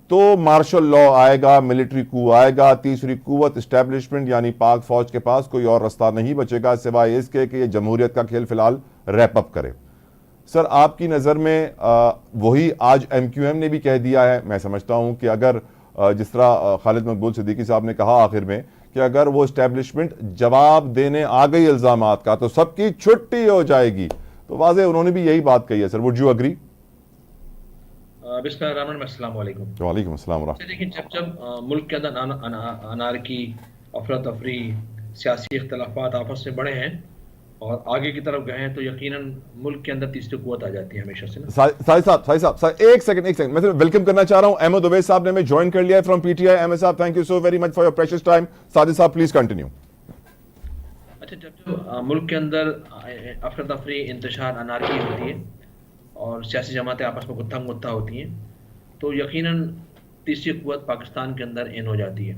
تو martial law آئے گا, military کو آئے گا, تیسری قوت اسٹیبلشمنٹ یعنی پاک فوج کے پاس کوئی اور رستہ نہیں بچے گا سوائے اس کے کہ یہ جمہوریت کا کھیل فی الحال ریپ اپ کرے. سر آپ کی نظر میں وہی آج ایم کیو ایم نے بھی کہہ دیا ہے. میں سمجھتا ہوں کہ اگر جس طرح خالد مقبول صدیقی صاحب نے کہا آخر میں کہ اگر وہ اسٹیبلشمنٹ جواب دینے آ گئی الزامات کا تو سب کی چھٹی ہو جائے گی, تو واضح انہوں نے بھی یہی بات کہی ہے. سر وڈ یو اگری؟ بسم اللہ الرحمن الرحیم، السلام علیکم. وعلیکم السلام ورحمۃ. دیکھیں، جب ملک کے اندر انارکی، افراتفری، سیاسی اختلافات آپس میں بڑھے ہیں اور آگے کی طرف گئے ہیں تو یقیناً ملک کے اندر تیسری قوت آ جاتی ہے ہمیشہ سے نا. سائی صاحب ایک سیکنڈ میں ویلکم کرنا چاہ رہا ہوں. احمد اویس صاحب نے ہمیں جوائن کر لیا ہے from P T I. Ahmad sahib thank you so very much for your precious time. Sajid sahib please continue. اچھا، جب ملک کے اندر افراتفری، انتشار، انارکی ہوتی ہے اور سیاسی جماعتیں آپس میں گتھا متھا ہوتی ہیں تو یقیناً تیسری قوت پاکستان کے اندر عین ہو جاتی ہے.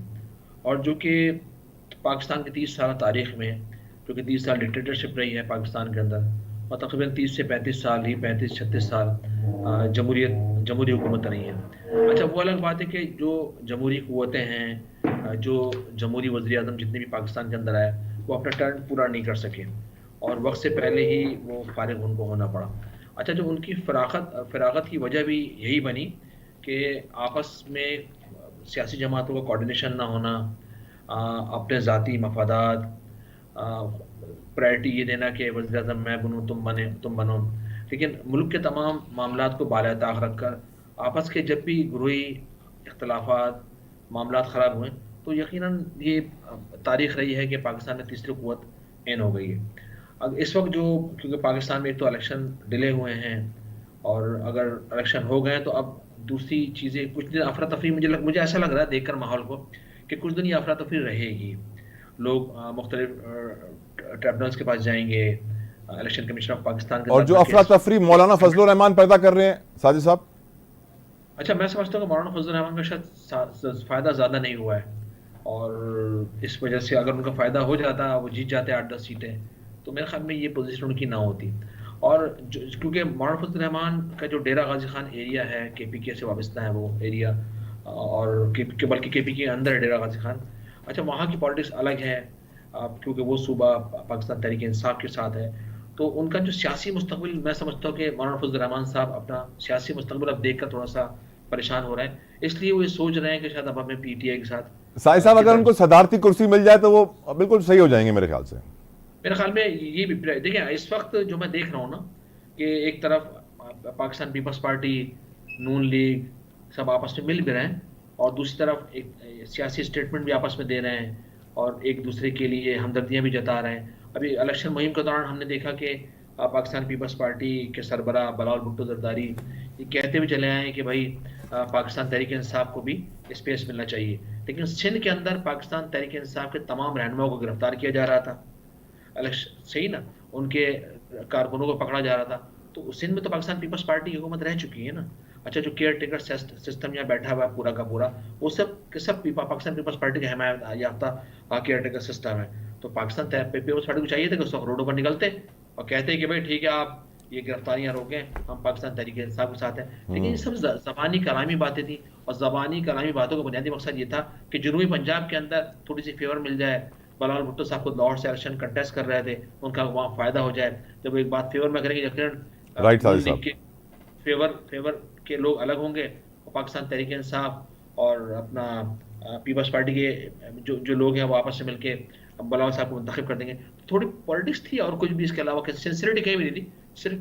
اور جو کہ پاکستان کی 30 سالہ تاریخ میں، جو کہ 30 سال ڈکٹیٹرشپ رہی ہے پاکستان کے اندر، اور تقریباً 30 سے 35 سال ہی 35-36 سال جمہوری حکومت رہی ہے. اچھا، وہ الگ بات ہے کہ جو جمہوری قوتیں ہیں، جو جمہوری وزیر اعظم جتنے بھی پاکستان کے اندر آئے، وہ اپنا ٹرن پورا نہیں کر سکے اور وقت سے پہلے ہی وہ فارغ ان کو ہونا پڑا. اچھا، جو ان کی فراغت کی وجہ بھی یہی بنی کہ آپس میں سیاسی جماعتوں کا کوارڈینیشن نہ ہونا، اپنے ذاتی مفادات، پرائرٹی یہ دینا کہ وزیر اعظم میں بنوں تم بنو. لیکن ملک کے تمام معاملات کو بالائے طاق رکھ کر آپس کے جب بھی گروہی اختلافات، معاملات خراب ہوئے تو یقیناً یہ تاریخ رہی ہے کہ پاکستان میں تیسری قوت عین ہو گئی ہے. اب اس وقت کیونکہ پاکستان میں ایک تو الیکشن ڈیلے ہوئے ہیں اور اگر الیکشن ہو گئے تو اب دوسری چیزیں کچھ دن افراتفری، مجھے ایسا لگ رہا ہے دیکھ کر ماحول کو کہ کچھ دن یہ افراتفری رہے گی. لوگ مختلف ٹریبونلز کے پاس جائیں گے، الیکشن کمیشن آف پاکستان کے اور ساتھ جو جا کے. افراتفری مولانا فضل الرحمان پیدا کر رہے ہیں ساجد صاحب؟ اچھا، میں سمجھتا ہوں کہ مولانا فضل الرحمان کا شاید فائدہ زیادہ نہیں ہوا ہے اور اس وجہ سے اگر ان کا فائدہ ہو جاتا، وہ جیت جاتے 8-10 سیٹیں، تو میرے خیال میں یہ پوزیشن ان کی نہ ہوتی. اور کیونکہ مولانا فضل الرحمان کا جو ڈیرہ غازی خان ایریا ہے، کے پی کے سے وابستہ ہے وہ ایریا، اور بلکہ کے پی کے اندر ہے ڈیرہ غازی خان. اچھا، وہاں کی پالیٹکس الگ ہے کیونکہ وہ صوبہ پاکستان تحریک انصاف کے ساتھ ہے. تو ان کا جو سیاسی مستقبل، میں سمجھتا ہوں کہ مولانا فضل الرحمان صاحب اپنا سیاسی مستقبل اب دیکھ کر تھوڑا سا پریشان ہو رہے ہیں، اس لیے وہ یہ سوچ رہے ہیں کہ شاید اب ہمیں پی ٹی آئی کے ساتھ سائی صاحب اگر ان کدھر. کو صدارتی کرسی مل جائے تو وہ بالکل صحیح ہو جائیں گے میرے خیال سے. میرے خیال میں یہ بھی دیکھیں، اس وقت جو میں دیکھ رہا ہوں نا کہ ایک طرف پاکستان پیپلز پارٹی، نون لیگ سب آپس میں مل بھی رہے ہیں اور دوسری طرف ایک سیاسی اسٹیٹمنٹ بھی آپس میں دے رہے ہیں اور ایک دوسرے کے لیے ہمدردیاں بھی جتا رہے ہیں. ابھی الیکشن مہم کے دوران ہم نے دیکھا کہ پاکستان پیپلز پارٹی کے سربراہ بلاول بھٹو زرداری یہ کہتے ہوئے چلے آئے ہیں کہ بھائی پاکستان تحریک انصاف کو بھی اسپیس ملنا چاہیے. لیکن سندھ کے اندر پاکستان تحریک انصاف کے تمام رہنماؤں کو گرفتار کیا جا رہا تھا، صحیح نا، ان کے کارکنوں کو پکڑا جا رہا تھا. تو سندھ میں تو پاکستان پیپلز پارٹی کی حکومت رہ چکی ہے نا. اچھا، جو کیئر ٹیکر سسٹم یہاں بیٹھا ہوا ہے پورا کا پورا، وہ سب پاکستان پیپلز پارٹی کے حمایت یافتہ کیئر ٹیکر سسٹم ہے. تو پاکستان پیپلز پارٹی کو چاہیے تھا کہ اس وقت روڈوں پر نکلتے اور کہتے کہ بھائی ٹھیک ہے، آپ یہ گرفتاریاں روکیں، ہم پاکستان تحریک انصاف کے ساتھ ہیں. لیکن یہ سب زبانی کلامی باتیں تھیں اور زبانی کلامی باتوں کا بنیادی مقصد یہ تھا کہ جنوبی پنجاب کے اندر تھوڑی سی فیور مل جائے. بلاول بھٹو صاحب کو لاہور سے الیکشن کنٹیسٹ کر رہے تھے، ان کا وہاں فائدہ ہو جائے. جب ایک بات فیور میں کریں گے یقیناً رائٹ نون ساجد لیگ صاحب. کے فیور کے لوگ الگ ہوں گے اور پاکستان تحریک انصاف اور اپنا پیپلز پارٹی کے جو لوگ ہیں وہ آپس سے مل کے بلاول صاحب کو منتخب کر دیں گے. تھوڑی پالیٹکس تھی اور کچھ بھی اس کے علاوہ سنسیئرٹی کہیں بھی نہیں تھی، صرف